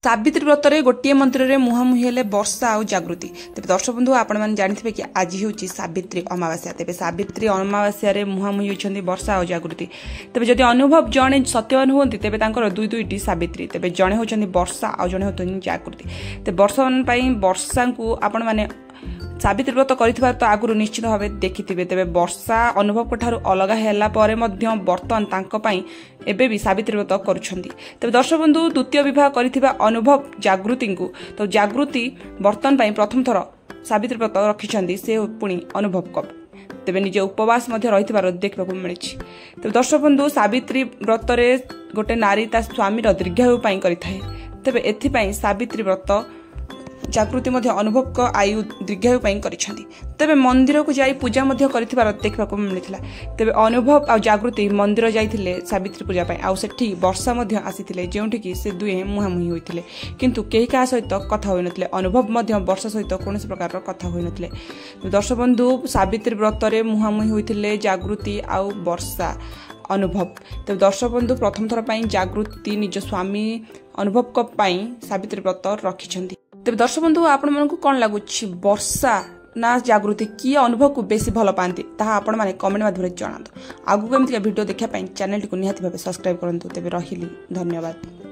सावित्री व्रत में गोटे मंत्र में मुहांमुही हेले वर्षा और जागृति। तेज दर्शक बंधु आपण मैंने जानते कि आज हूँ सावित्री अमावास्या। तेज सावित्री अमावास्या मुहांमुही होती वर्षा और जागृति। तेज जदि अनुभव जड़े सत्यवान हूँ तेज दुई दुईटी सावित्री। तेज जड़े होती वर्षा और जड़े होती जागृति। तेज वर्षमान वर्षा को आपण मैंने सावित्री व्रत कर तो आगु निश्चित भाव देखि तेज वर्षा अनुभव ठारू अलग है बर्तमान एबे भी सावित्री व्रत करुछंती। तेज दर्शक बंधु द्वितीय विवाह कर अनुभव जागृति को तो जागृति बर्तमान प्रथम थर सावित्री व्रत रखिछंती से पुणी अनुभव कप तेज निजे उपवास रही देखा मिली। तेज दर्शक बंधु सावित्री व्रत गोटे नारी ता स्वामी दीर्घायु करें तेज एथि सावित्री व्रत जागृति अनुभव को आयु दीर्घायु तेज मंदिर को जाई पूजा देखा मिलता। तेज अनुभव आ जागृति मंदिर जाइए सावित्री पूजा आउ सेठी वर्षा आसी जो से दुहे मुहांमुही होते किंतु कई क्या सहित कथा हो नथिले। अनुभव वर्षा सहित कौन प्रकार कथा हो नथिले। दर्शक बंधु सावित्री व्रत में मुहांमुही होते जागृति आउ वर्षा अनुभव। तेज दर्शक बंधु प्रथम थर जागृति निज स्वामी अनुभव को सावित्री व्रत रखिछंती। तेज दर्शक बंधु आपण मानकु कौन लगुच वर्षा ना जागृति किए अनुभव को बेसी भल पाती ताहा आपण माने कमेंट माध्यम जणातु। आगु एमती वीडियो देखा चैनल को निहाती भाव सब्सक्राइब करंतु। तेज रहिली धन्यवाद।